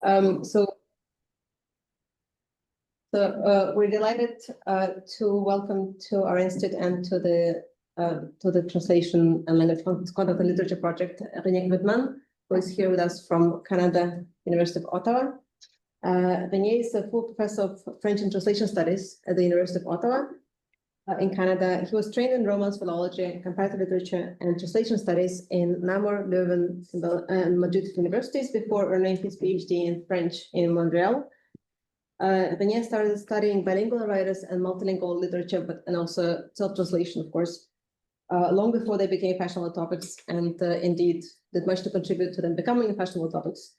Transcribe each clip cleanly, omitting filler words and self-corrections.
So we're delighted to welcome to our institute and to the translation and language content and literature project Rainier Grutman, who is here with us from Canada, University of Ottawa. Rainier is a full professor of French and Translation Studies at the University of Ottawa in Canada. He was trained in Romance philology, comparative literature, and translation studies in Namur, Leuven, and Madrid universities before earning his PhD in French in Montreal. Rainier started studying bilingual writers and multilingual literature, and also self-translation, of course, long before they became fashionable topics, and indeed did much to contribute to them becoming fashionable topics.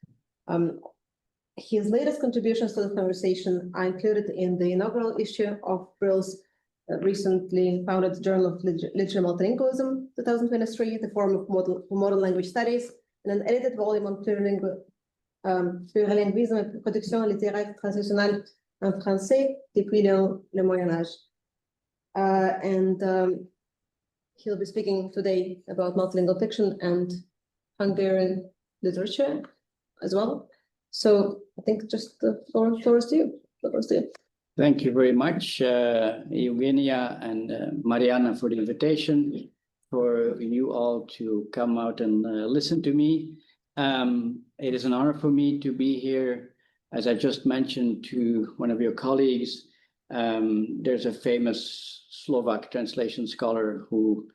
His latest contributions to the conversation are included in the inaugural issue of Brill's recently founded Journal of Literature Multilingualism, 2023, the Forum for Modern Language Studies, and an edited volume on plurilinguisme et production littéraire transnationale en français depuis le Moyen Âge. He'll be speaking today about multilingual fiction and Hungarian literature as well. So I think just the floor is to you. The floor is to you. Thank you very much, Eugenia and Mariana, for the invitation, for you all to come out and listen to me. It is an honor for me to be here. As I just mentioned to one of your colleagues, there's a famous Slovak translation scholar who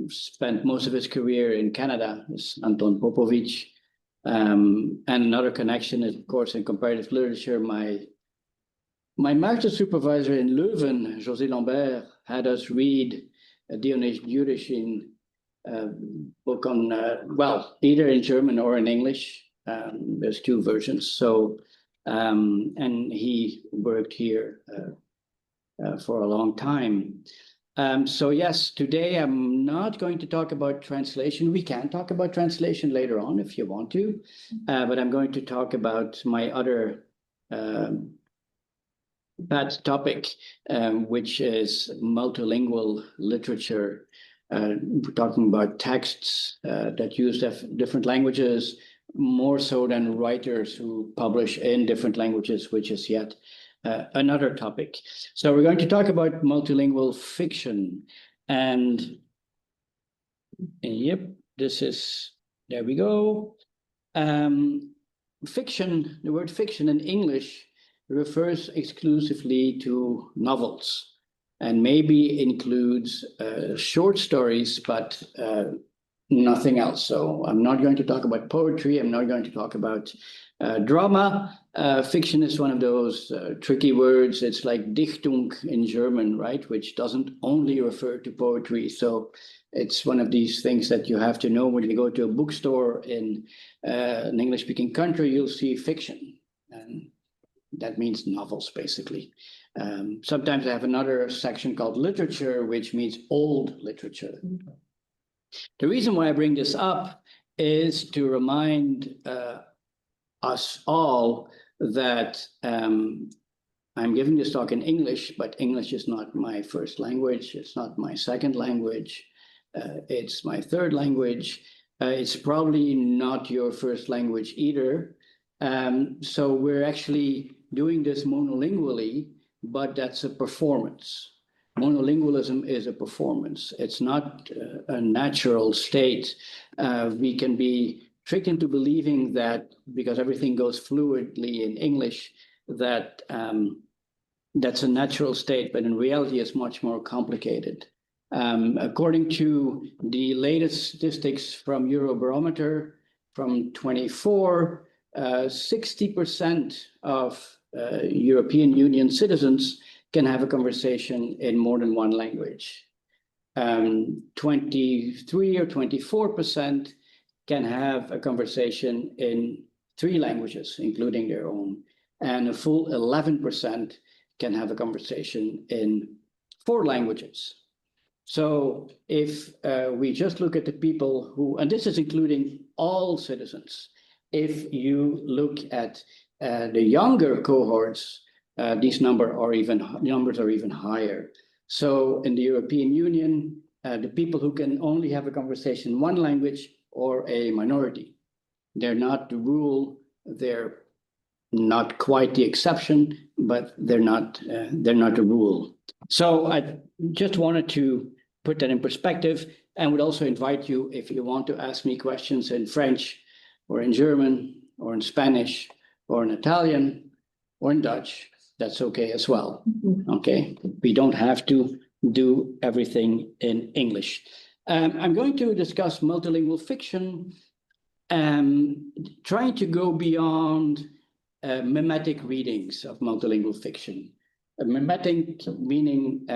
spent most of his career in Canada, is Anton Popovič. And another connection is, of course, in comparative literature. My master supervisor in Leuven, José Lambert, had us read Dionys Juryshin book on, well, either in German or in English. There's two versions. So, and he worked here for a long time. So yes, today I'm not going to talk about translation. We can talk about translation later on if you want to, but I'm going to talk about my other that topic, which is multilingual literature. We're talking about texts that use different languages, more so than writers who publish in different languages, which is yet another topic. So we're going to talk about multilingual fiction. And yep, this is, there we go. Fiction, the word fiction in English refers exclusively to novels and maybe includes short stories, but nothing else. So I'm not going to talk about poetry. I'm not going to talk about drama. Fiction is one of those tricky words. It's like Dichtung in German, right? Which doesn't only refer to poetry. So it's one of these things that you have to know when you go to a bookstore in an English-speaking country, you'll see fiction. And that means novels, basically. Sometimes I have another section called literature, which means old literature. The reason why I bring this up is to remind us all that I'm giving this talk in English, but English is not my first language. It's not my second language. It's my third language. It's probably not your first language either. So we're actually doing this monolingually, but that's a performance. Monolingualism is a performance. It's not a natural state. We can be tricked into believing that because everything goes fluidly in English, that that's a natural state, but in reality, it's much more complicated. According to the latest statistics from Eurobarometer from 24, 60% of European Union citizens can have a conversation in more than one language. 23 or 24% can have a conversation in 3 languages, including their own. And a full 11% can have a conversation in 4 languages. So if we just look at the people who, and this is including all citizens, if you look at the younger cohorts, these numbers are even higher. So in the European Union, the people who can only have a conversation in one language or a minority, they're not the rule, they're not quite the exception, but they're not a rule. So I just wanted to put that in perspective, and would also invite you, if you want to ask me questions in French or in German or in Spanish or in Italian or in Dutch, that's okay as well. Okay, we don't have to do everything in English. I'm going to discuss multilingual fiction, trying to go beyond mimetic readings of multilingual fiction. Mimetic meaning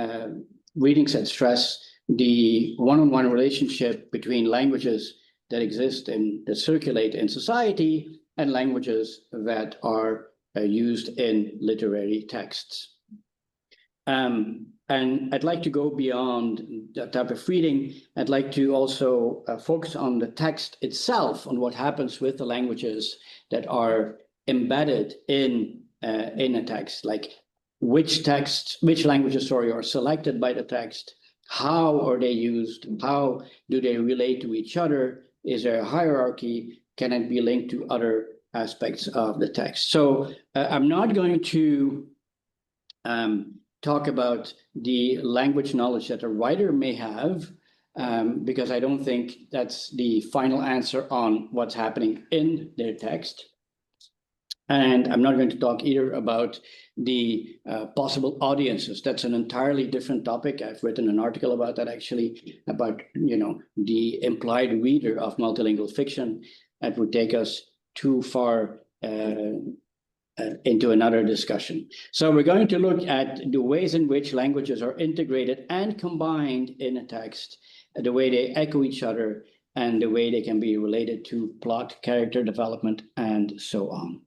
readings that stress the one-on-one relationship between languages that exist and that circulate in society and languages that are used in literary texts. And I'd like to go beyond that type of reading. I'd like to also focus on the text itself, on what happens with the languages that are embedded in a text, like which languages, are selected by the text, how are they used, how do they relate to each other, is there a hierarchy, can it be linked to other aspects of the text. So I'm not going to talk about the language knowledge that a writer may have, because I don't think that's the final answer on what's happening in their text. And I'm not going to talk either about the possible audiences. That's an entirely different topic. I've written an article about that, actually, about the implied reader of multilingual fiction. That would take us too far into another discussion. So we're going to look at the ways in which languages are integrated and combined in a text, the way they echo each other, and the way they can be related to plot, character development, and so on.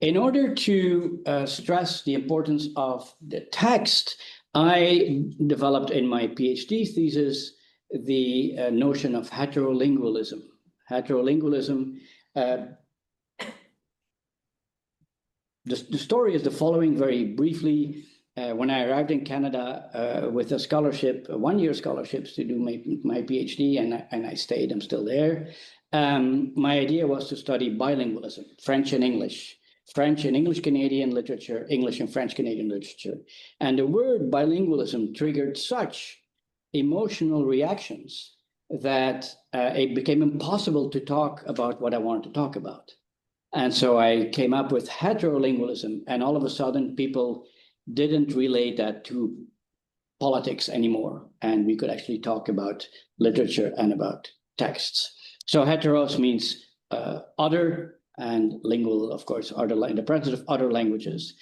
In order to stress the importance of the text, I developed in my PhD thesis the notion of heterolingualism. Heterolingualism, the story is the following very briefly. When I arrived in Canada with a scholarship, a one-year scholarship to do my PhD, and I stayed, I'm still there. My idea was to study bilingualism, French and English. French and English Canadian literature, English and French Canadian literature. And the word bilingualism triggered such emotional reactions that it became impossible to talk about what I wanted to talk about. And so I came up with heterolingualism, and all of a sudden people didn't relate that to politics anymore. And we could actually talk about literature and about texts. So heteros means other, and lingual, of course, the presence of other languages.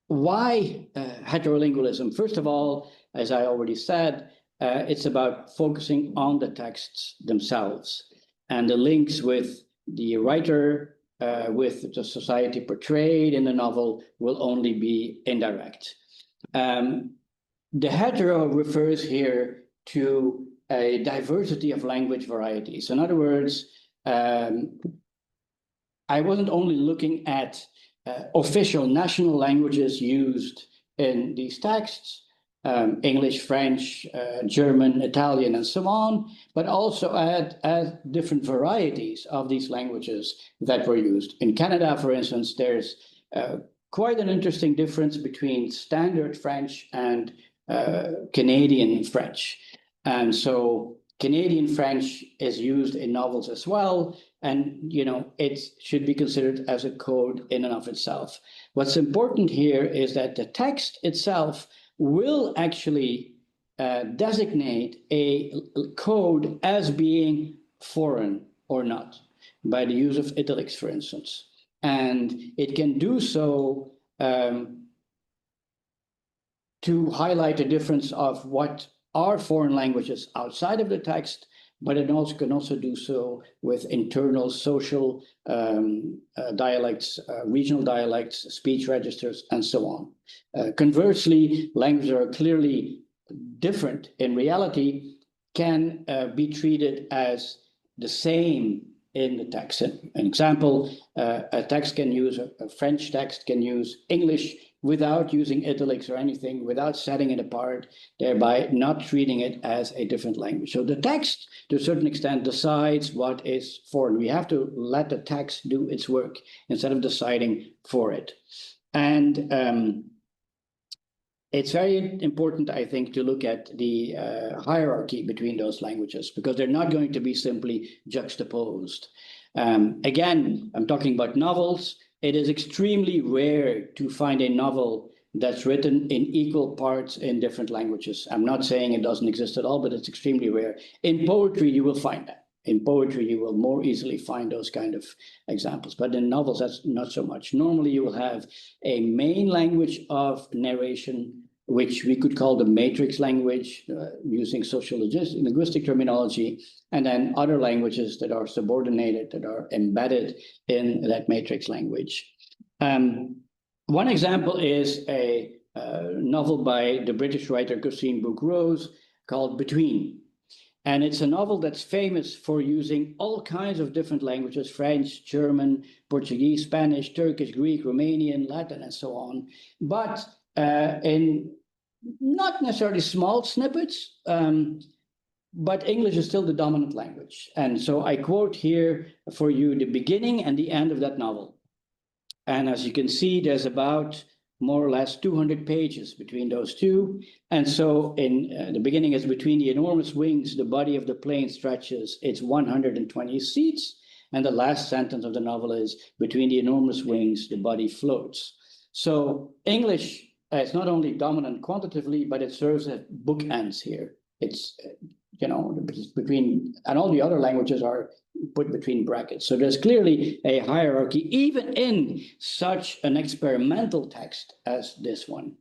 Why heterolingualism? First of all, as I already said, it's about focusing on the texts themselves, and the links with the writer, with the society portrayed in the novel, will only be indirect. The hetero refers here to a diversity of language varieties. In other words, I wasn't only looking at official national languages used in these texts, English, French, German, Italian, and so on, but also at different varieties of these languages that were used. In Canada, for instance, there's quite an interesting difference between standard French and Canadian French. And so Canadian French is used in novels as well, and it should be considered as a code in and of itself. What's important here is that the text itself will actually designate a code as being foreign or not, by the use of italics, for instance. And it can do so to highlight the difference of what are foreign languages outside of the text, but it also can also do so with internal social dialects, regional dialects, speech registers, and so on. Conversely, languages that are clearly different in reality can be treated as the same in the text. An example, a text can use, a French text can use English without using italics or anything, without setting it apart, thereby not treating it as a different language. So the text, to a certain extent, decides what is foreign. We have to let the text do its work instead of deciding for it. And it's very important, I think, to look at the hierarchy between those languages, because they're not going to be simply juxtaposed. Again, I'm talking about novels. It is extremely rare to find a novel that's written in equal parts in different languages. I'm not saying it doesn't exist at all, but it's extremely rare. In poetry, you will find that. In poetry, you will more easily find those kind of examples. But in novels, that's not so much. Normally, you will have a main language of narration, which we could call the matrix language, using social linguistic terminology, and then other languages that are subordinated, that are embedded in that matrix language. One example is a novel by the British writer Christine Brooke-Rose called Between. And it's a novel that's famous for using all kinds of different languages: French, German, Portuguese, Spanish, Turkish, Greek, Romanian, Latin, and so on. But in not necessarily small snippets, but English is still the dominant language. And so I quote here for you the beginning and the end of that novel. And as you can see, there's about more or less 200 pages between those two. And so in the beginning is between the enormous wings, the body of the plane stretches its 120 seats. And the last sentence of the novel is between the enormous wings, the body floats. So English, it's not only dominant quantitatively, but it serves as bookends here. It's, you know, between, and all the other languages are put between brackets. So there's clearly a hierarchy, even in such an experimental text as this one.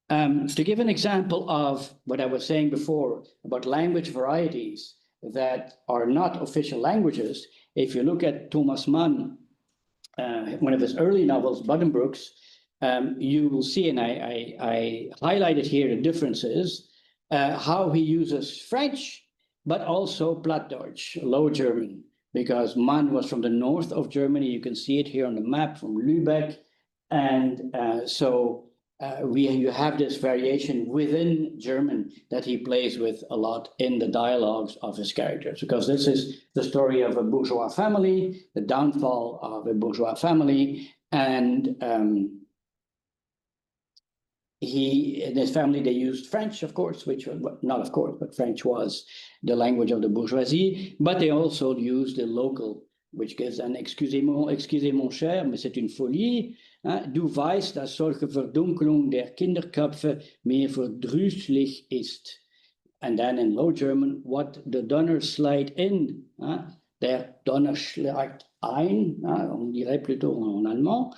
To give an example of what I was saying before about language varieties that are not official languages, if you look at Thomas Mann, one of his early novels, Buddenbrooks, you will see, and I highlighted here the differences, how he uses French, but also Plattdeutsch, Low German, because Mann was from the north of Germany. You can see it here on the map from Lübeck. And so you have this variation within German that he plays with a lot in the dialogues of his characters, because this is the story of a bourgeois family, the downfall of a bourgeois family. And in his family, they used French, of course, which was, not of course, but French was the language of the bourgeoisie, but they also used the local, which gives an excusez mon cher, mais c'est une folie. Du weißt, dass solche Verdunkelung der Kinderköpfe mir verdrüßlich ist. And then in Low German, what the Donner slide in, der Donner schlägt ein, on dirait plutôt en allemand.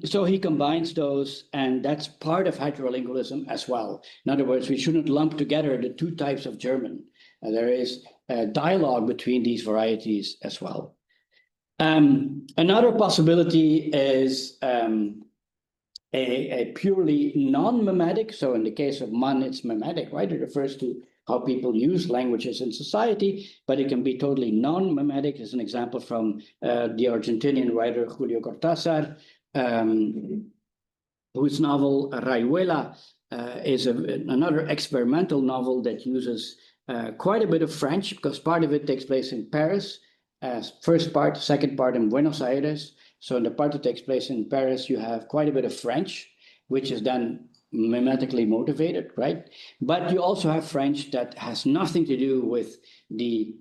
So he combines those, and that's part of heterolingualism as well. In other words, we shouldn't lump together the two types of German. There is a dialogue between these varieties as well. Another possibility is a purely non-mimetic. So in the case of Mann, it's mimetic, right? It refers to how people use languages in society, but it can be totally non-mimetic. As an example from the Argentinian writer Julio Cortázar, whose novel Rayuela is another experimental novel that uses quite a bit of French, because part of it takes place in Paris, first part, second part in Buenos Aires. So in the part that takes place in Paris, you have quite a bit of French, which is then mimetically motivated, right? But you also have French that has nothing to do with the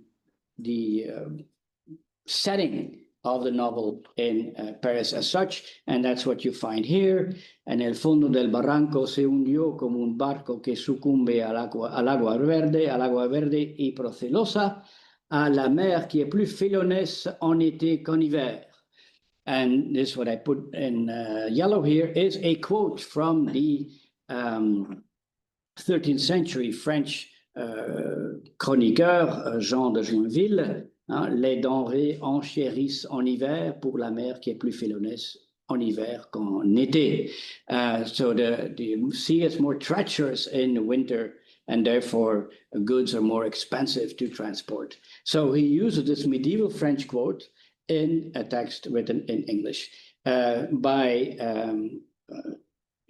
setting of the novel in Paris as such, and that's what you find here. En el fondo del barranco se hundió como un barco que sucumbe al agua verde y procelosa, à la mer qui est plus félonesse en été qu'en hiver. And this, what I put in yellow here, is a quote from the 13th century French chroniqueur Jean de Joinville. Les denrées enchérissent en hiver pour la mer qui est plus félonesse en hiver qu'en été. So the sea is more treacherous in the winter, and therefore goods are more expensive to transport. So he uses this medieval French quote in a text written in English. By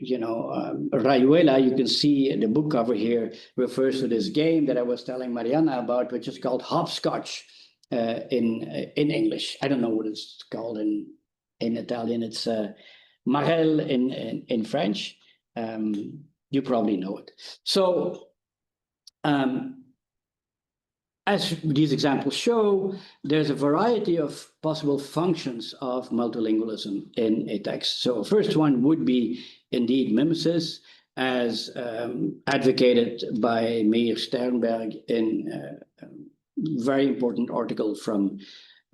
Rayuela, you can see the book cover here refers to this game that I was telling Mariana about, which is called hopscotch in English. I don't know what it's called in Italian. It's Martel in French. You probably know it. So as these examples show, there's a variety of possible functions of multilingualism in a text. So first one would be indeed mimesis, as advocated by Meir Sternberg in a very important article from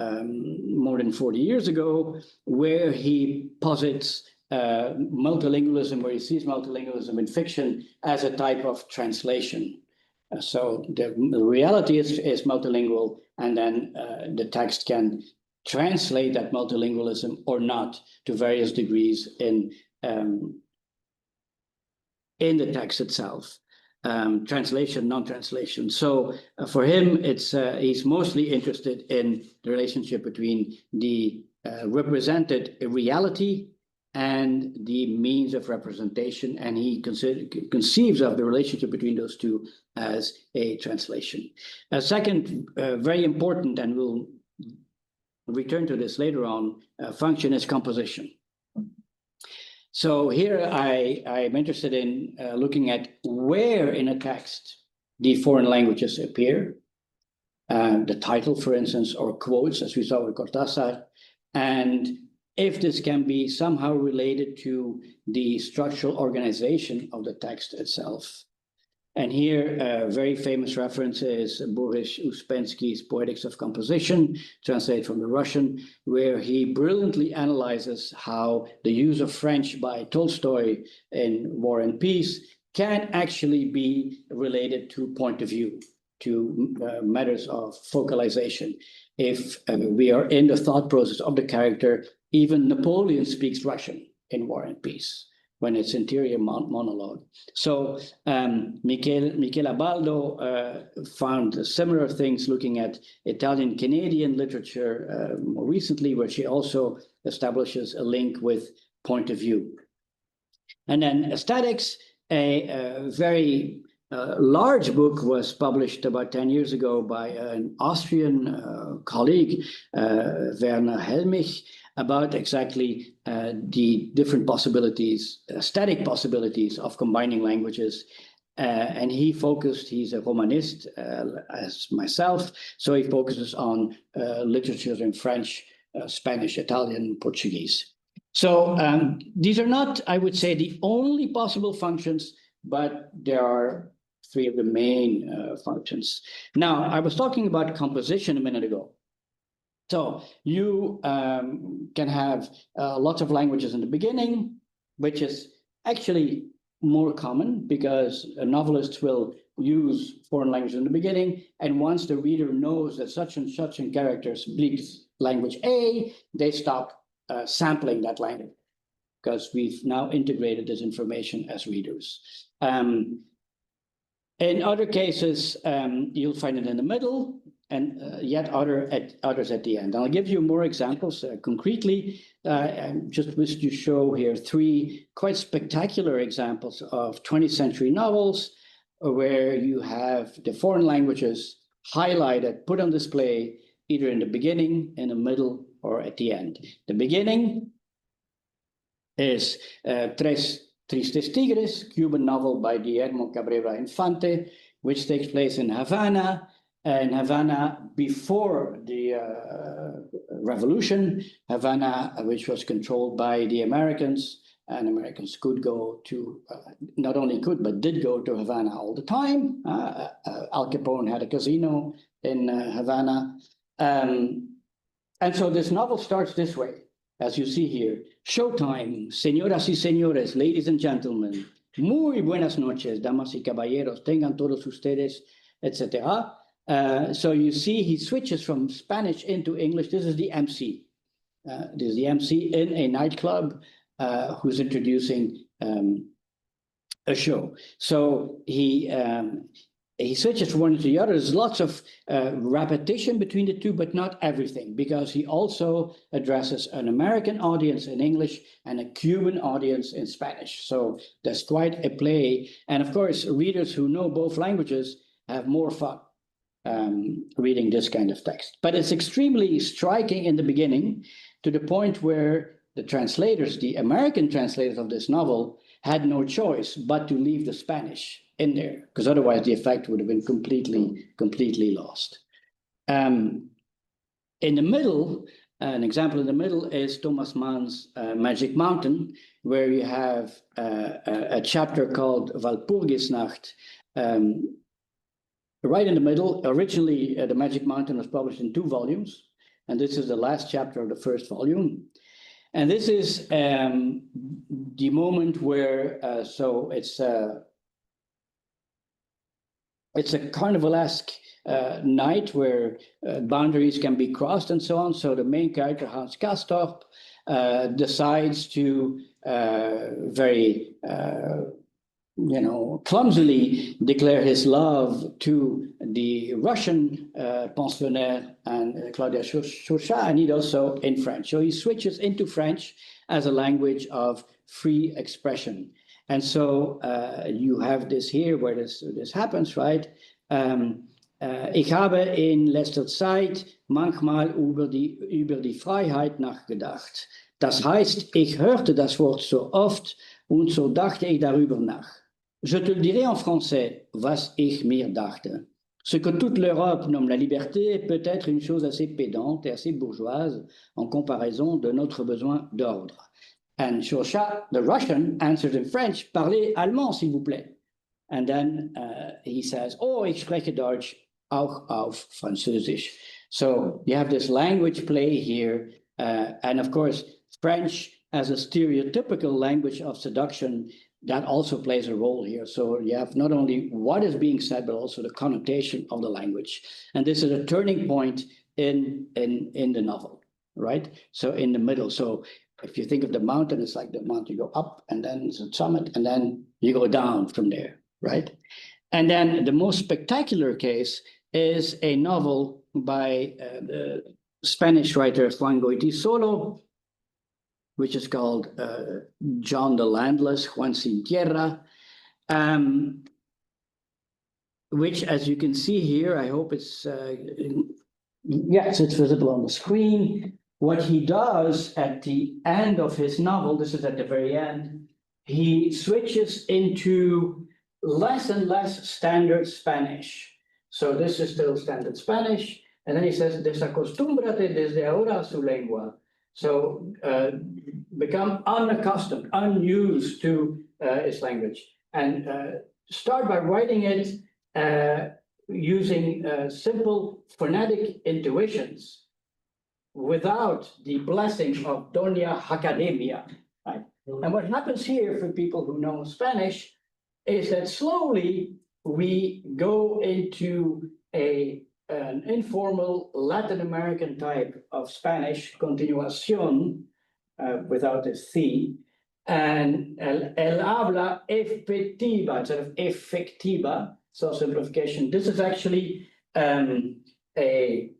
more than 40 years ago, where he posits multilingualism, where he sees multilingualism in fiction as a type of translation. So the reality is multilingual, and then the text can translate that multilingualism or not to various degrees in the text itself. Translation, non-translation. So for him, he's mostly interested in the relationship between the represented reality and the means of representation, and he conceives of the relationship between those two as a translation. A second, very important, and we'll return to this later on, function is composition. So here I'm interested in looking at where in a text the foreign languages appear, the title, for instance, or quotes, as we saw with Cortázar, and if this can be somehow related to the structural organization of the text itself. And here, a very famous reference is Boris Uspensky's Poetics of Composition, translated from the Russian, where he brilliantly analyzes how the use of French by Tolstoy in War and Peace can actually be related to point of view, to matters of focalization. If we are in the thought process of the character, even Napoleon speaks Russian in War and Peace, when it's interior monologue. So Michela Baldo found similar things looking at Italian-Canadian literature more recently, where she also establishes a link with point of view. And then aesthetics, a very large book was published about 10 years ago by an Austrian colleague, Werner Helmich, about exactly the different possibilities, aesthetic possibilities of combining languages. And he's a Romanist, as myself, so he focuses on literatures in French, Spanish, Italian, Portuguese. So these are not, I would say, the only possible functions, but there are three of the main functions. Now, I was talking about composition a minute ago. So you can have lots of languages in the beginning, which is actually more common because novelists will use foreign language in the beginning. And once the reader knows that such and such in character speaks language A, they stop sampling that language because we've now integrated this information as readers. In other cases, you'll find it in the middle, and yet others at the end. I'll give you more examples concretely. I just wish to show here three quite spectacular examples of 20th century novels where you have the foreign languages highlighted, put on display, either in the beginning, in the middle, or at the end. The beginning is Tres Tristes Tigres, Cuban novel by Guillermo Cabrera Infante, which takes place in Havana. In Havana before the revolution, Havana, which was controlled by the Americans, and Americans could go to, not only could, but did go to Havana all the time. Al Capone had a casino in Havana. And so this novel starts this way, as you see here. Showtime, señoras y señores, ladies and gentlemen, muy buenas noches, damas y caballeros, tengan todos ustedes, etc. So you see he switches from Spanish into English. This is the MC. This is the MC in a nightclub who's introducing a show. So he he switches from one to the other. There's lots of repetition between the two, but not everything, because he also addresses an American audience in English and a Cuban audience in Spanish. So there's quite a play. And of course, readers who know both languages have more fun reading this kind of text. But it's extremely striking in the beginning, to the point where the translators, the American translators of this novel, had no choice but to leave the Spanish in there, because otherwise the effect would have been completely lost. In the middle, an example in the middle is Thomas Mann's Magic Mountain, where you have a chapter called Walpurgisnacht. Right in the middle. Originally, the Magic Mountain was published in 2 volumes, and this is the last chapter of the first volume. And this is the moment where, so it's a carnivalesque night where boundaries can be crossed and so on. So the main character, Hans Castorp, decides to very clumsily declare his love to the Russian pensionnaire and Claudia Chauchat, and he does so in French. So he switches into French as a language of free expression. And so you have this here where this happens, right? Ich habe in letzter Zeit manchmal über die Freiheit nachgedacht. Das heißt, ich hörte das Wort so oft und so dachte ich darüber nach. Je te le dirai en français, was ich mir dachte. Ce que toute l'Europe nomme la liberté est peut-être une chose assez pédante et assez bourgeoise en comparaison de notre besoin d'ordre. And Chauchat, the Russian, answered in French, parlez allemand, s'il vous plaît. And then he says, oh, ich spreche Deutsch, auch auf Französisch. So you have this language play here. And of course, French as a stereotypical language of seduction, that also plays a role here. So you have not only what is being said, but also the connotation of the language. And this is a turning point in the novel, right? So in the middle. So if you think of the mountain, it's like the mountain, you go up and then it's a summit and then you go down from there, right? And then the most spectacular case is a novel by the Spanish writer Juan Goytisolo, which is called John the Landless, Juan Sin Tierra, which, as you can see here, I hope it's, yes, it's visible on the screen. What he does at the end of his novel, this is at the very end, he switches into less and less standard Spanish. So this is still standard Spanish. And then he says, desacostúmbrate desde ahora a su lengua. So become unaccustomed, unused to his language, and start by writing it using simple phonetic intuitions without the blessing of Doña Academia. Right? And what happens here for people who know Spanish is that slowly we go into an informal Latin American type of Spanish, continuación, without a C, and el habla efectiva instead of efectiva, so simplification. This is actually a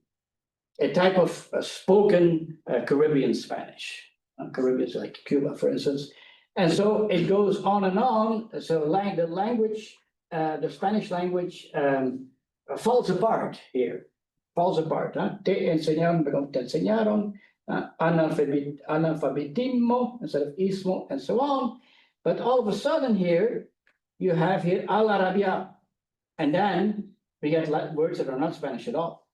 type of spoken Caribbean Spanish. Caribbean is like Cuba, for instance. And so it goes on and on. So the language, the Spanish language, falls apart here, falls apart. Te enseñaron, te enseñaron, analfabetismo instead of ismo, and so on. But all of a sudden here, you have here al arabia, and then we get words that are not Spanish at all.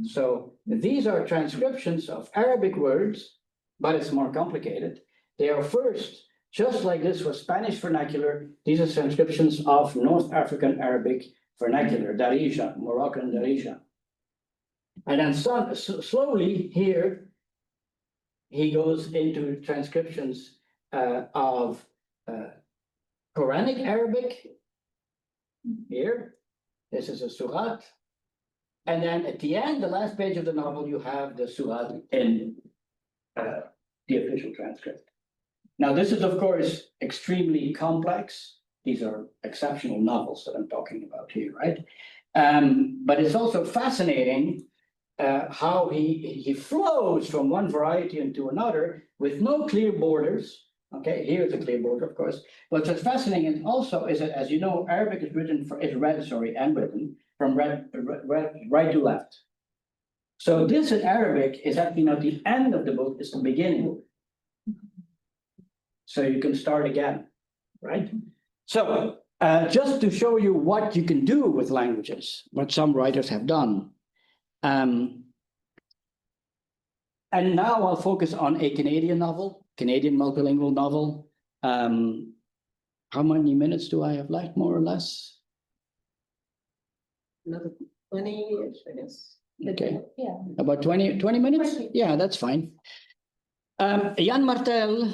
So these are transcriptions of Arabic words, but it's more complicated. They are first, just like this was Spanish vernacular, these are transcriptions of North African Arabic vernacular, Darija, Moroccan Darija. And then slowly here, he goes into transcriptions of Quranic Arabic. Here, this is a surat. And then at the end, the last page of the novel, you have the surat in the official transcript. Now, this is, of course, extremely complex. These are exceptional novels that I'm talking about here, right? But it's also fascinating how he flows from one variety into another with no clear borders. Okay, here's a clear border, of course. But what's fascinating also is that, as you know, Arabic is written from right to left. So this in Arabic is actually not the end of the book, it's the beginning. So you can start again, right? So just to show you what you can do with languages, what some writers have done. And now I'll focus on a Canadian novel, Canadian multilingual novel. How many minutes do I have left, more or less? Another 20, I guess. Okay. Yeah. About 20 minutes? 20. Yeah, that's fine. Yann Martel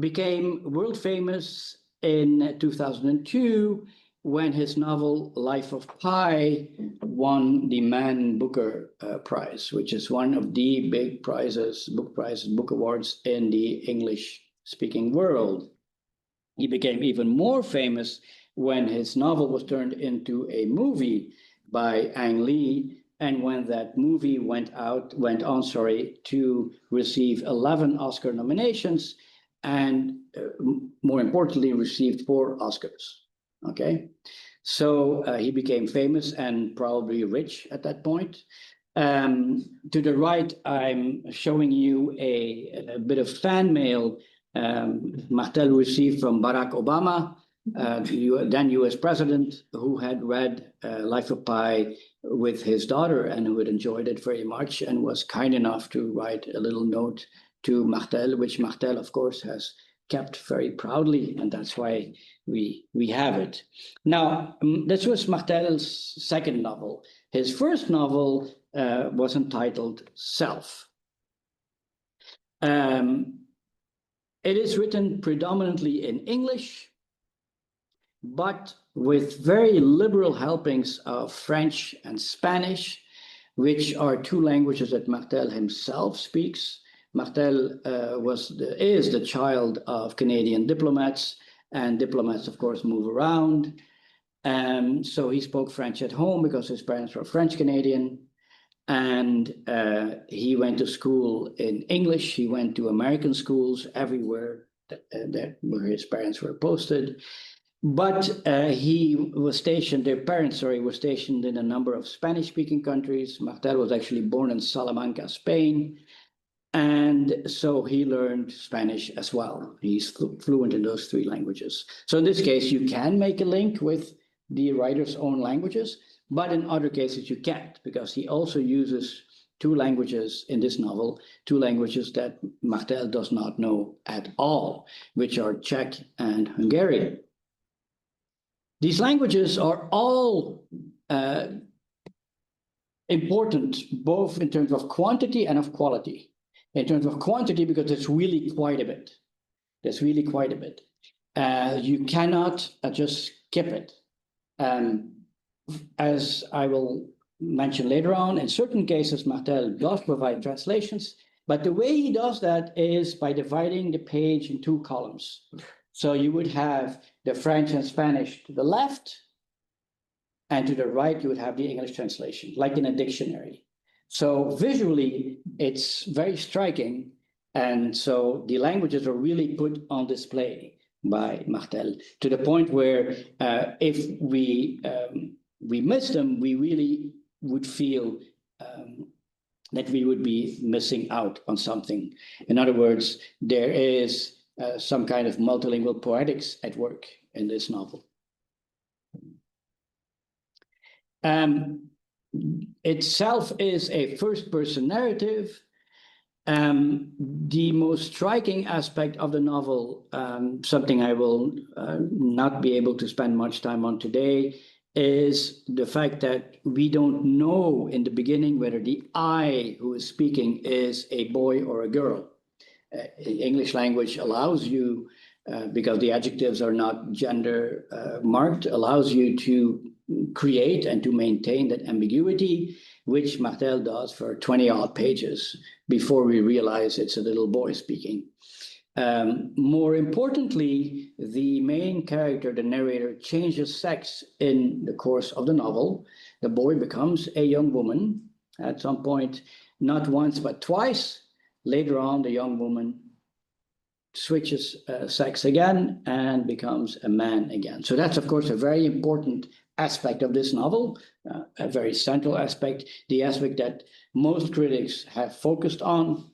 became world famous in 2002 when his novel Life of Pi won the Man Booker Prize, which is one of the big prizes, book awards in the English-speaking world. He became even more famous when his novel was turned into a movie by Ang Lee, and when that movie went on to receive 11 Oscar nominations, and more importantly, received 4 Oscars. Okay, so he became famous and probably rich at that point. To the right, I'm showing you a bit of fan mail Martel received from Barack Obama, then US president, who had read Life of Pi with his daughter and who had enjoyed it very much and was kind enough to write a little note to Martel, which Martel, of course, has kept very proudly, and that's why we have it. Now, this was Martel's second novel. His first novel was entitled Self. It is written predominantly in English, but with very liberal helpings of French and Spanish, which are 2 languages that Martel himself speaks. Martel is the child of Canadian diplomats, and diplomats, of course, move around. So he spoke French at home because his parents were French Canadian. And he went to school in English. He went to American schools everywhere where his parents were posted. But their parents were stationed in a number of Spanish-speaking countries. Martel was actually born in Salamanca, Spain. And so he learned Spanish as well. He's fluent in those 3 languages. So in this case, you can make a link with the writer's own languages, but in other cases you can't, because he also uses 2 languages in this novel, 2 languages that Martel does not know at all, which are Czech and Hungarian. These languages are all important, both in terms of quantity and of quality. In terms of quantity, because it's really quite a bit. There's really quite a bit. You cannot just skip it. As I will mention later on, in certain cases, Martel does provide translations, but the way he does that is by dividing the page in 2 columns. So you would have the French and Spanish to the left, and to the right, you would have the English translation, like in a dictionary. So visually, it's very striking. And so the languages are really put on display by Martel, to the point where if we miss them, we really would feel that we would be missing out on something. In other words, there is some kind of multilingual poetics at work in this novel. Itself is a first-person narrative. The most striking aspect of the novel, something I will not be able to spend much time on today, is the fact that we don't know in the beginning whether the I who is speaking is a boy or a girl. English language allows you, because the adjectives are not gender marked, allows you to create and to maintain that ambiguity, which Martel does for 20-odd pages before we realize it's a little boy speaking. More importantly, the main character, the narrator, changes sex in the course of the novel. The boy becomes a young woman at some point, not once, but twice. Later on, the young woman switches sex again and becomes a man again. So that's, of course, a very important aspect of this novel, a very central aspect, the aspect that most critics have focused on.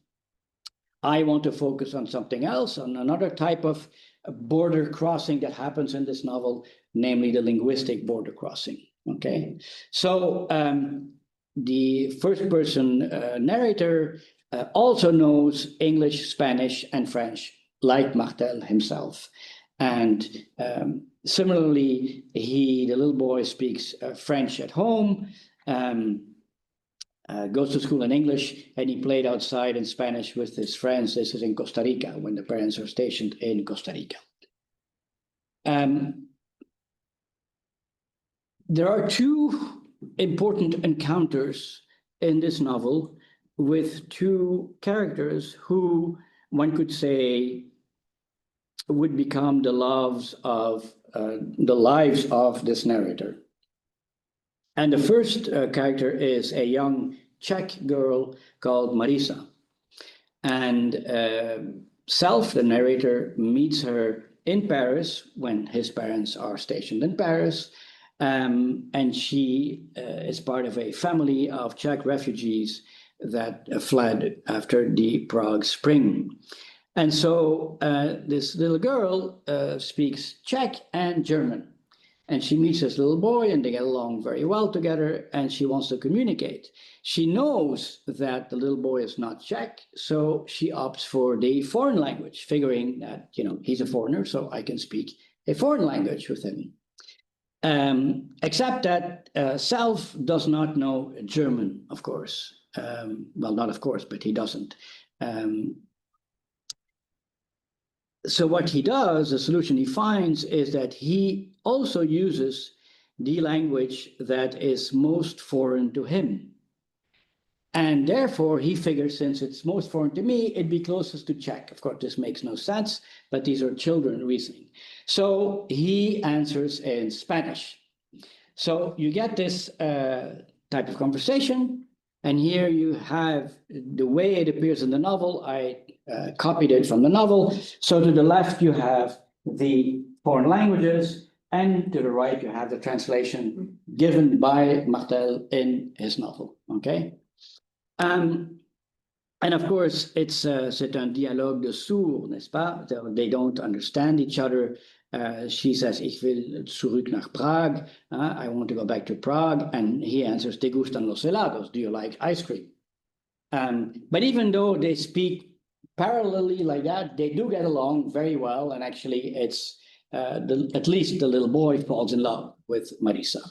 I want to focus on something else, on another type of border crossing that happens in this novel, namely the linguistic border crossing. Okay, so the first person narrator also knows English, Spanish, and French, like Martel himself. And similarly, the little boy speaks French at home, goes to school in English, and he played outside in Spanish with his friends. This is in Costa Rica, when the parents are stationed in Costa Rica. There are two important encounters in this novel with two characters who, one could say, would become the lives of this narrator. And the first character is a young Czech girl called Marisa. And Self, the narrator, meets her in Paris when his parents are stationed in Paris. And she is part of a family of Czech refugees that fled after the Prague Spring. And so this little girl speaks Czech and German. And she meets this little boy and they get along very well together, and she wants to communicate. She knows that the little boy is not Czech, so she opts for the foreign language, figuring that, you know, he's a foreigner, so I can speak a foreign language with him. Except that Self does not know German, of course. Well, not of course, but he doesn't. So what he does, the solution he finds, is that he also uses the language that is most foreign to him. And therefore, he figures, since it's most foreign to me, it'd be closest to Czech. Of course, this makes no sense, but these are children reasoning. So he answers in Spanish. So you get this type of conversation. And here you have the way it appears in the novel. I copied it from the novel. So to the left, you have the foreign languages, and to the right, you have the translation given by Martel in his novel. Okay. And of course, c'est un dialogue de sourds, n'est-ce pas? They don't understand each other. She says, ich will zurück nach Prague. I want to go back to Prague. And he answers, ¿te gustan los helados? Do you like ice cream? But even though they speak parallelly like that, they do get along very well. And actually, it's at least the little boy falls in love with Marisa.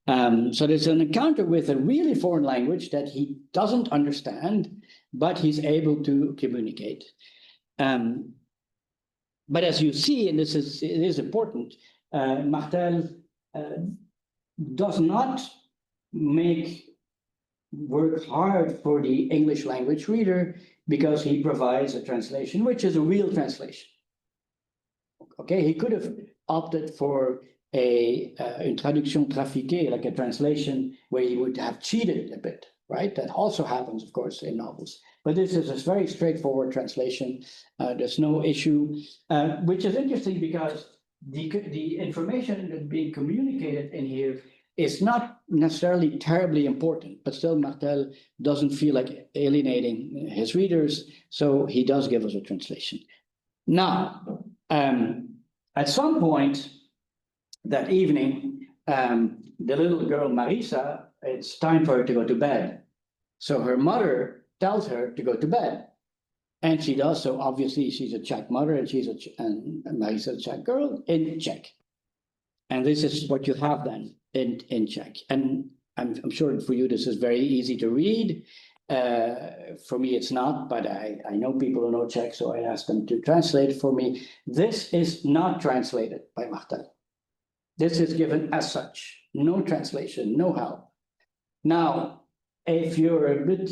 So there's an encounter with a really foreign language that he doesn't understand, but he's able to communicate. But as you see, and it is important, Martel does not work hard for the English language reader, because he provides a translation, which is a real translation. Okay, he could have opted for une traduction trafiquée, like a translation where he would have cheated a bit, right? That also happens, of course, in novels. But this is a very straightforward translation. There's no issue, which is interesting because the information that's being communicated in here is not necessarily terribly important, but still Martel doesn't feel like alienating his readers, so he does give us a translation. Now, at some point that evening, the little girl Marisa, it's time for her to go to bed. So her mother tells her to go to bed. And she does, so obviously she's a Czech mother, and Marisa a Czech girl in Czech. And this is what you have then in Czech. And I'm sure for you this is very easy to read. For me it's not, but I know people who know Czech, so I asked them to translate it for me. This is not translated by Martel. This is given as such, no translation, no help. Now, if you're a bit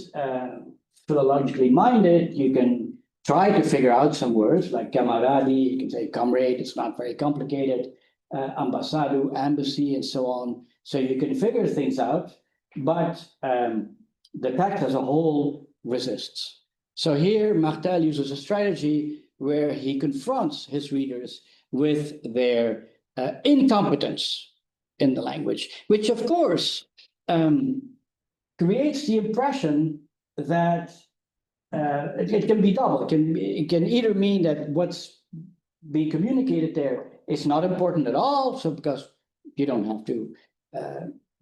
philologically minded, you can try to figure out some words like camaradi, you can say comrade, it's not very complicated, ambassado, embassy, and so on. So you can figure things out, but the text as a whole resists. So here Martel uses a strategy where he confronts his readers with their incompetence in the language, which of course creates the impression that it can be double. It can either mean that what's being communicated there is not important at all, so because you don't have to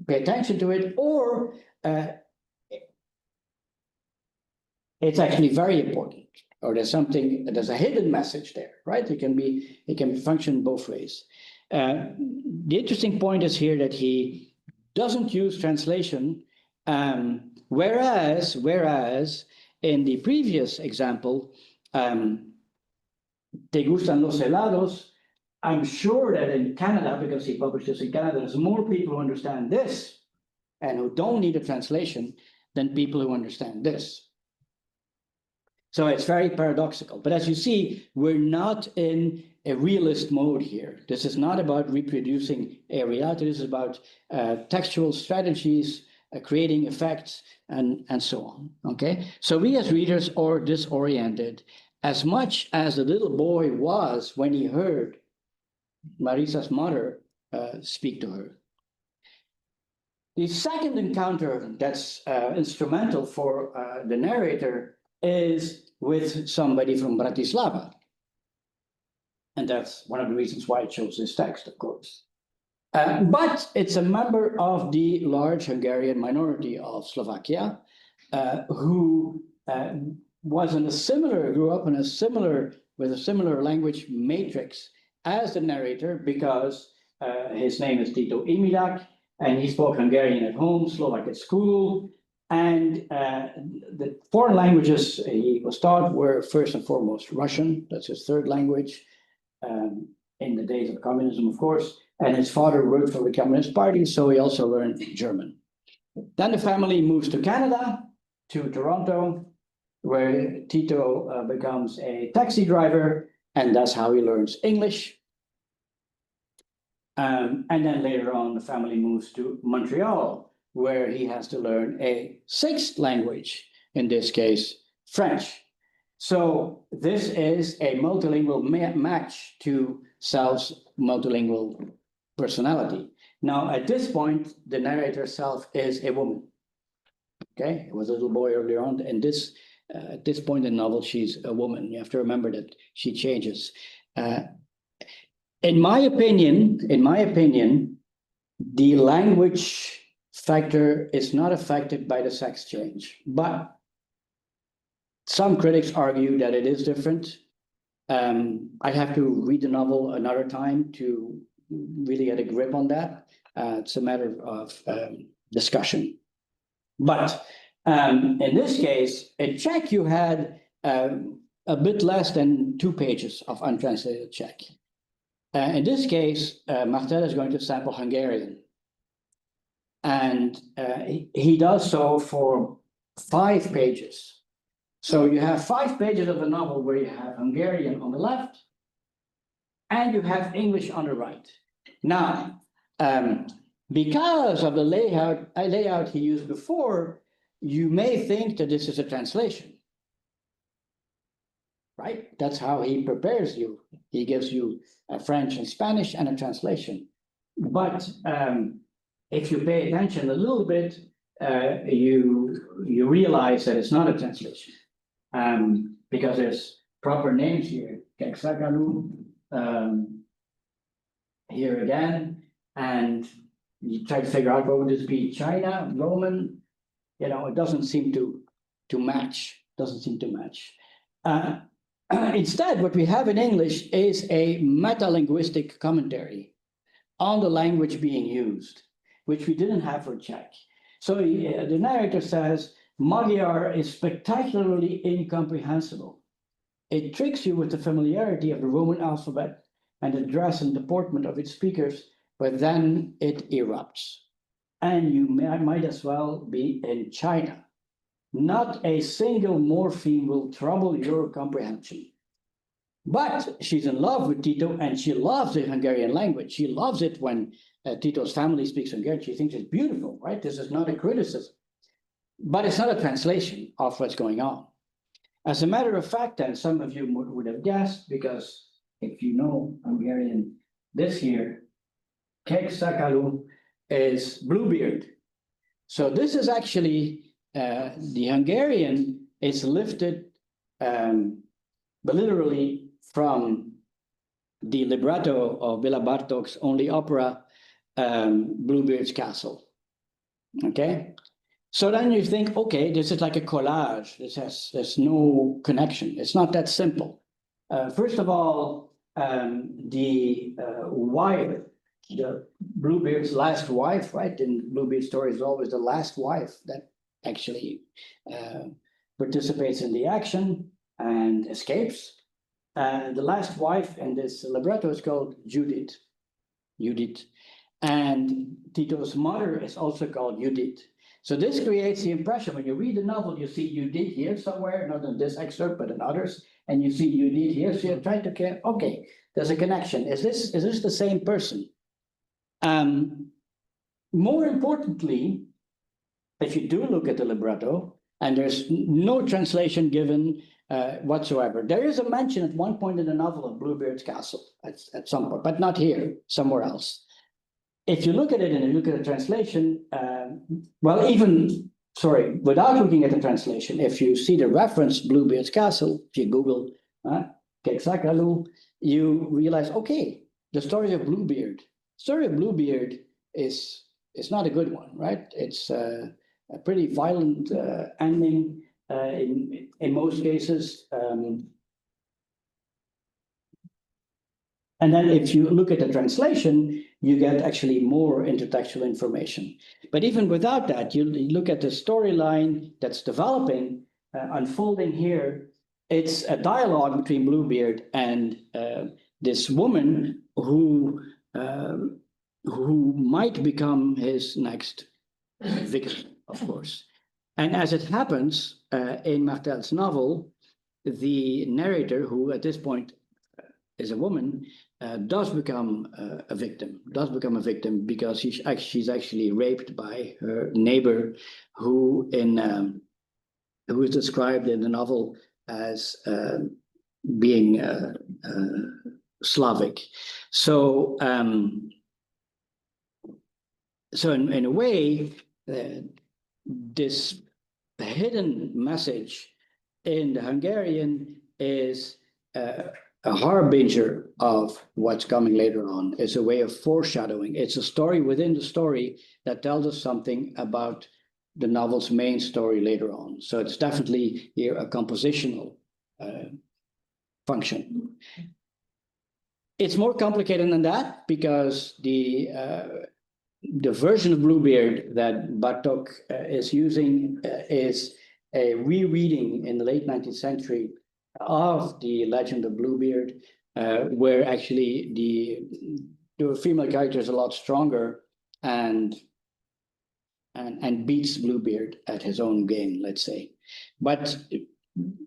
pay attention to it, or it's actually very important, or there's a hidden message there, right? It can function both ways. The interesting point is here that he doesn't use translation, whereas in the previous example, Te gustan los helados, I'm sure that in Canada, because he published this in Canada, there's more people who understand this and who don't need a translation than people who understand this. So it's very paradoxical. But as you see, we're not in a realist mode here. This is not about reproducing a reality. This is about textual strategies, creating effects, and so on. Okay, so we as readers are disoriented as much as the little boy was when he heard Marisa's mother speak to her. The second encounter that's instrumental for the narrator is with somebody from Bratislava. And that's one of the reasons why I chose this text, of course. But it's a member of the large Hungarian minority of Slovakia who grew up in with a similar language matrix as the narrator, because his name is Tito Imilak, and he spoke Hungarian at home, Slovak at school, and the foreign languages he was taught were first and foremost Russian. That's his third language, in the days of communism, of course. And his father worked for the Communist Party, so he also learned German. Then the family moves to Canada, to Toronto, where Tito becomes a taxi driver, and that's how he learns English. And then later on, the family moves to Montreal, where he has to learn a sixth language, in this case, French. So this is a multilingual match to Self's multilingual personality. Now, at this point, the narrator Self is a woman. Okay, it was a little boy earlier on, and at this point in the novel, she's a woman. You have to remember that she changes. In my opinion, the language factor is not affected by the sex change, but some critics argue that it is different. I have to read the novel another time to really get a grip on that. It's a matter of discussion. But in this case, in Czech, you had a bit less than 2 pages of untranslated Czech. In this case, Martel is going to sample Hungarian. And he does so for 5 pages. So you have 5 pages of the novel where you have Hungarian on the left, and you have English on the right. Now, because of the layout he used before, you may think that this is a translation, right? That's how he prepares you. He gives you a French and Spanish and a translation. But if you pay attention a little bit, you realize that it's not a translation, because there's proper names here. Keksakalu, here again, and you try to figure out what would this be, China, Roman, it doesn't seem to match, Instead, what we have in English is a metalinguistic commentary on the language being used, which we didn't have for Czech. So the narrator says, Magyar is spectacularly incomprehensible. It tricks you with the familiarity of the Roman alphabet and the dress and deportment of its speakers, but then it erupts. And you might as well be in China. not a single morpheme will trouble your comprehension. But she's in love with Tito, and she loves the Hungarian language. She loves it when Tito's family speaks Hungarian. She thinks it's beautiful, right? This is not a criticism. But it's not a translation of what's going on. As a matter of fact, and some of you would have guessed, because if you know Hungarian, this here, Kek Sakalu, is Bluebeard. So this is actually, the Hungarian is lifted literally from the libretto of Béla Bartók's only opera, Bluebeard's Castle. Okay? So then you think, okay, this is like a collage. There's no connection. It's not that simple. First of all, the wife, the Bluebeard's last wife, right? In Bluebeard's story is always the last wife that actually participates in the action and escapes. The last wife in this libretto is called Judith. And Tito's mother is also called Judith. So this creates the impression, when you read the novel, you see Judith here somewhere, not in this excerpt, but in others, and you see Judith here, so you're trying to get, okay, there's a connection. Is this the same person? More importantly, if you do look at the libretto, and there's no translation given whatsoever, there is a mention at one point in the novel of Bluebeard's Castle at some point, but not here, somewhere else. If you look at it and you look at the translation, well, even, sorry, without looking at the translation, if you see the reference Bluebeard's Castle, if you Google Keksakalu, you realize, okay, the story of Bluebeard. Story of Bluebeard is not a good one, right? It's a pretty violent ending in most cases. And then if you look at the translation, you get actually more intertextual information. But even without that, you look at the storyline that's developing, unfolding here. It's a dialogue between Bluebeard and this woman who might become his next victim, of course. And as it happens in Martel's novel, the narrator, who at this point is a woman, does become a victim because she's actually raped by her neighbor, who is described in the novel as being Slavic. So in a way, this hidden message in the Hungarian is a harbinger of what's coming later on. It's a way of foreshadowing. It's a story within the story that tells us something about the novel's main story later on. So it's definitely here a compositional function. It's more complicated than that because the version of Bluebeard that Bartók is using is a rereading in the late 19th century of the Legend of Bluebeard, where actually the female character is a lot stronger and beats Bluebeard at his own game, let's say. But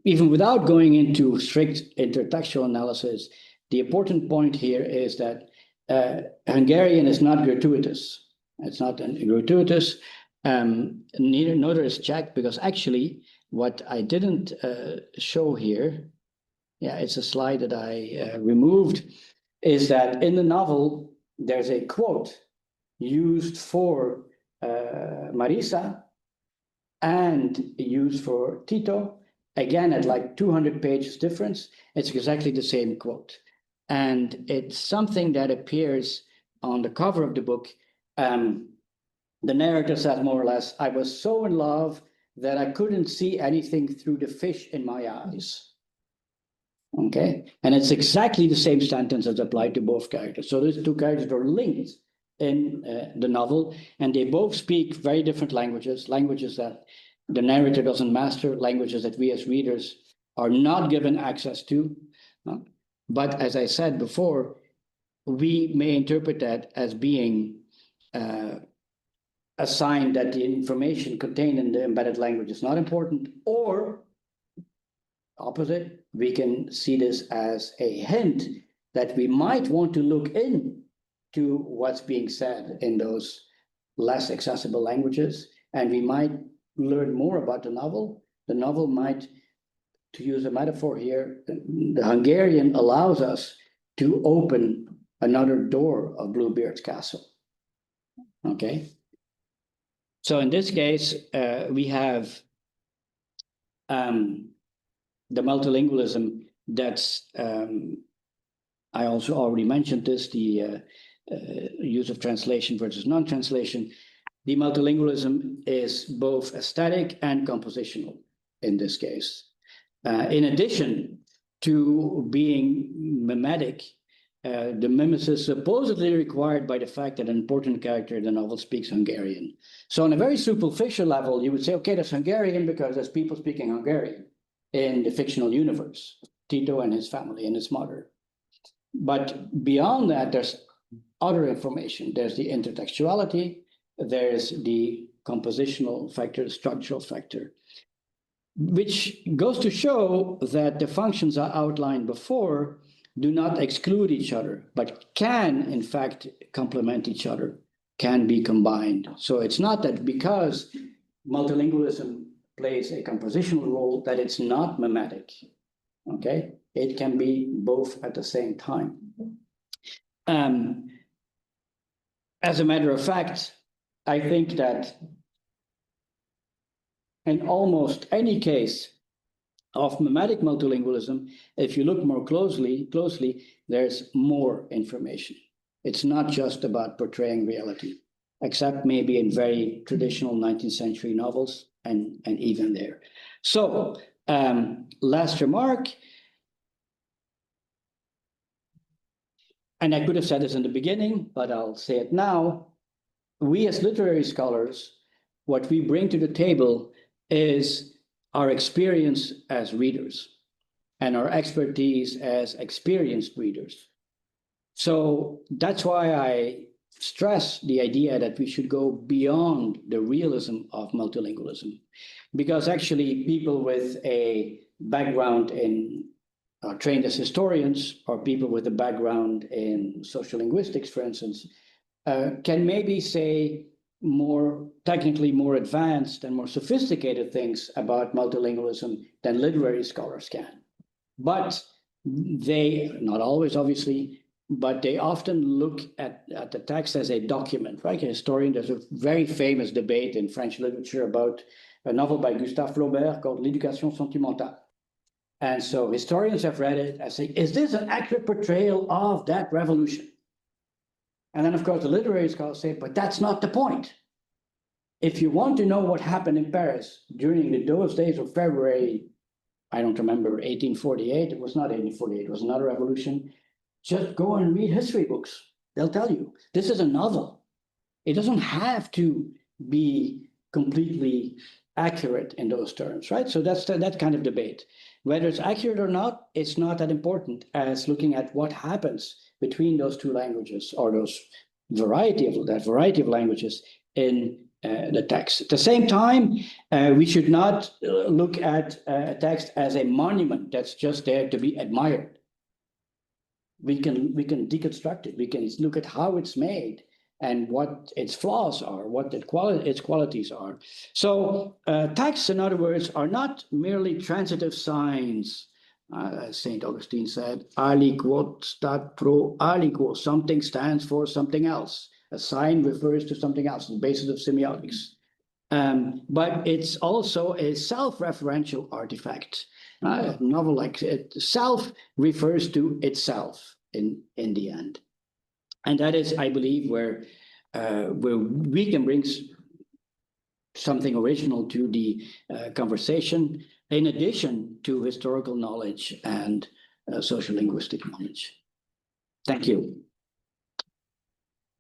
even without going into strict intertextual analysis, the important point here is that Hungarian is not gratuitous. It's not gratuitous. Neither is Czech, because actually what I didn't show here, it's a slide that I removed, is that in the novel, there's a quote used for Marisa and used for Tito, again, at like 200 pages difference. It's exactly the same quote. And it's something that appears on the cover of the book. The narrator says more or less, I was so in love that I couldn't see anything through the fish in my eyes. Okay, and it's exactly the same sentence as applied to both characters. So these two characters are linked in the novel, and they both speak very different languages that the narrator doesn't master, languages that we as readers are not given access to. But as I said before, we may interpret that as being assign that the information contained in the embedded language is not important, or opposite, we can see this as a hint that we might want to look into what's being said in those less accessible languages, and we might learn more about the novel. The novel might, to use a metaphor here, the Hungarian allows us to open another door of Bluebeard's castle. Okay. So in this case, we have the multilingualism that's, I also already mentioned this, the use of translation versus non-translation. The multilingualism is both aesthetic and compositional in this case. In addition to being mimetic, the mimesis supposedly required by the fact that an important character in the novel speaks Hungarian. So on a very superficial level, you would say, okay, that's Hungarian because there's people speaking Hungarian in the fictional universe, Tito and his family and his mother. But beyond that, there's other information. There's the intertextuality, there's the compositional factor, the structural factor, which goes to show that the functions I outlined before do not exclude each other, but can, in fact, complement each other, can be combined. So it's not that because multilingualism plays a compositional role that it's not mimetic, okay? It can be both at the same time. As a matter of fact, I think that in almost any case of mimetic multilingualism, if you look more closely, there's more information. It's not just about portraying reality, except maybe in very traditional 19th century novels, and even there. So, last remark, and I could have said this in the beginning, but I'll say it now. We as literary scholars, what we bring to the table is our experience as readers and our expertise as experienced readers. So that's why I stress the idea that we should go beyond the realism of multilingualism, because actually people with a background in trained as historians, or people with a background in social linguistics, for instance, can maybe say more technically more advanced and more sophisticated things about multilingualism than literary scholars can. But they, not always obviously, but they often look at the text as a document, right? A historian, there's a very famous debate in French literature about a novel by Gustave Flaubert called L'Éducation sentimentale. And so historians have read it and say, is this an accurate portrayal of that revolution? And then, of course, the literary scholars say, but that's not the point. If you want to know what happened in Paris during those days of February, I don't remember, 1848, it was not 1848, it was another revolution, just go and read history books. They'll tell you, this is a novel. It doesn't have to be completely accurate in those terms, right? So that's that kind of debate. Whether it's accurate or not, it's not that important as looking at what happens between those two languages, or those variety of languages in the text. At the same time, we should not look at a text as a monument that's just there to be admired. We can deconstruct it. We can look at how it's made and what its flaws are, what its qualities are. So texts, in other words, are not merely transitive signs. As St. Augustine said, aliquot stat pro aliquo, something stands for something else. A sign refers to something else, the basis of semiotics. But it's also a self-referential artifact. A novel like itself refers to itself in the end. And that is, I believe, where we can bring something original to the conversation, in addition to historical knowledge and social linguistic knowledge. Thank you.